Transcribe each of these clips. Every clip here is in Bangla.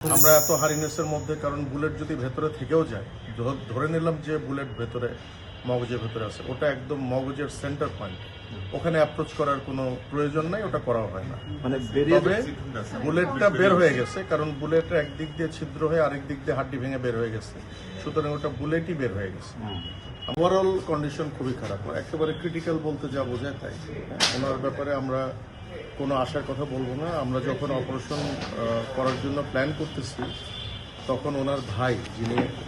আমরা এত হারিনেসের মধ্যে, কারণ বুলেট যদি ভেতরে থেকেও যায়, ধরে নিলাম যে বুলেট ভেতরে মগজের ভেতরে আছে, ওটা একদম মগজের সেন্টার পয়েন্ট, ওখানে অ্যাপ্রোচ করার কোনো প্রয়োজন নাই, ওটা করা হয় না। মানে তবে বুলেটটা বের হয়ে গেছে, কারণ বুলেটটা একদিক দিয়ে ছিদ্র হয়ে আরেক দিক দিয়ে হাড্ডি ভেঙে বের হয়ে গেছে, সুতরাং ওটা বুলেটই বের হয়ে গেছে। ওভারঅল কন্ডিশন খুবই খারাপ, একেবারে ক্রিটিক্যাল বলতে যা বোঝায় তাই। ওনার ব্যাপারে আমরা কোনো আশার কথা বলবো না। আমরা যখন অপারেশন করার জন্য প্ল্যান করতেছি, তখন ওনার ভাই,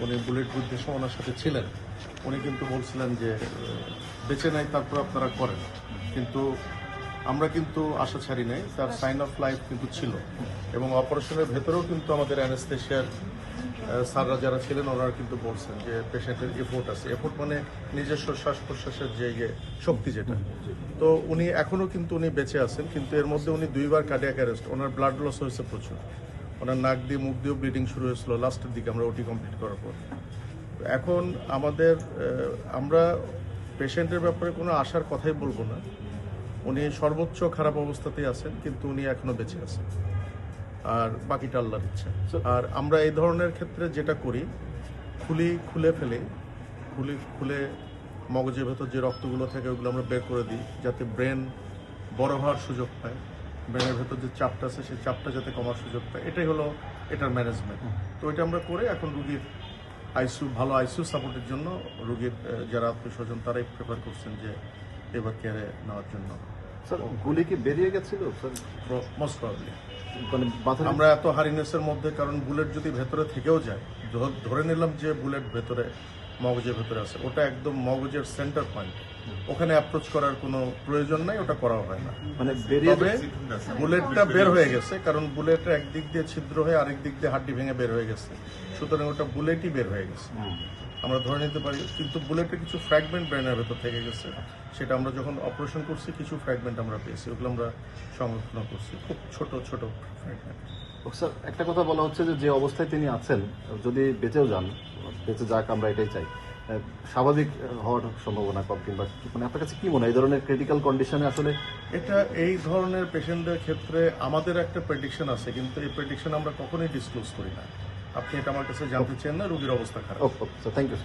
উনি বুলেট যুদ্ধের সময় ওনার সাথে ছিলেন, উনি কিন্তু বলছিলেন যে বেঁচে নাই, তারপর আপনারা করেন। কিন্তু আমরা কিন্তু আশা ছাড়ি নাই, তার সাইন অফ লাইফ কিন্তু ছিল। এবং অপারেশনের ভেতরেও কিন্তু আমাদের অ্যানেস্থেশিয়ার স্যাররা যারা ছিলেন, ওনারা কিন্তু বলছেন যে পেশেন্টের এফোর্ট আছে। এফোর্ট মানে নিজস্ব শ্বাস প্রশ্বাসের যে শক্তি যেটা। তো উনি এখনও কিন্তু উনি বেঁচে আছেন, কিন্তু এর মধ্যে উনি 2বার কার্ডিয়াক অ্যারেস্ট, ওনার ব্লাড লস হয়েছে প্রচুর, ওনার নাক দিয়ে মুখ দিয়েও ব্লিডিং শুরু হয়েছিল লাস্টের দিকে আমরা ওটি কমপ্লিট করার পর। এখন আমরা পেশেন্টের ব্যাপারে কোনো আশার কথাই বলবো না। উনি সর্বোচ্চ খারাপ অবস্থাতেই আছেন, কিন্তু উনি এখনো বেঁচে আছেন, আর বাকিটা আল্লাহর ইচ্ছা। আর আমরা এই ধরনের ক্ষেত্রে যেটা করি, খুলে মগজের ভেতর যে রক্তগুলো থাকে ওগুলো আমরা বের করে দিই, যাতে ব্রেন বড় হওয়ার সুযোগ পায়, ব্রেনের ভেতর যে চাপটা আছে সেই চাপটা যাতে কমার সুযোগ পায়, এটাই হলো এটার ম্যানেজমেন্ট। তো এটা আমরা করে এখন রুগীর ভালো আইসিইউ সাপোর্টের জন্য রুগীর যারা আত্মীয় স্বজন তারাই প্রেফার করছেন যে এবার কেয়ারে নেওয়ার জন্য। স্যার, গুলি কি বেরিয়ে গেছিল স্যার? Most probably. মানে আমরা এত হারিনেসের মধ্যে, কারণ বুলেট যদি ভেতরে থেকেও যায়, ধরে নিলাম যে বুলেট ভেতরে মগজের ভেতরে আছে, ওটা একদম মগজের সেন্টার পয়েন্ট, ওখানে অ্যাপ্রোচ করার কোনো প্রয়োজন নাই, ওটা করা হয় না। মানে তবে বুলেটটা বের হয়ে গেছে, কারণ বুলেটটা একদিক দিয়ে ছিদ্র হয়ে আরেক দিক দিয়ে হাড্ডি ভেঙে বের হয়ে গেছে, সুতরাং ওটা বুলেটই বের হয়ে গেছে আমরা ধরে নিতে পারি। কিন্তু বুলেটের কিছু ফ্র্যাগমেন্ট ব্রেনের ভেতর থেকে গেছে, সেটা আমরা যখন অপারেশন করছি কিছু ফ্র্যাগমেন্ট আমরা পেয়েছি, ওগুলো আমরা সংরক্ষণ করছি, খুব ছোট ছোট ফ্র্যাগমেন্ট। স্যার, একটা কথা বলা হচ্ছে যে অবস্থায় তিনি আছেন, যদি বেঁচেও যান, বেঁচে যাক আমরা এটাই চাই, স্বাভাবিক হওয়ার সম্ভাবনা কম, কিংবা মানে আপনার কাছে কি মনে হয় এই ধরনের ক্রিটিক্যাল কন্ডিশনে আসলে? এই ধরনের পেশেন্টদের ক্ষেত্রে আমাদের একটা প্রেডিকশন আছে, কিন্তু এই প্রেডিকশন আমরা কখনোই ডিসক্লোজ করি না। আপনি এটা আমার কাছে জানতে চান না, রোগীর অবস্থা খারাপ। ওকে, থ্যাংক ইউ।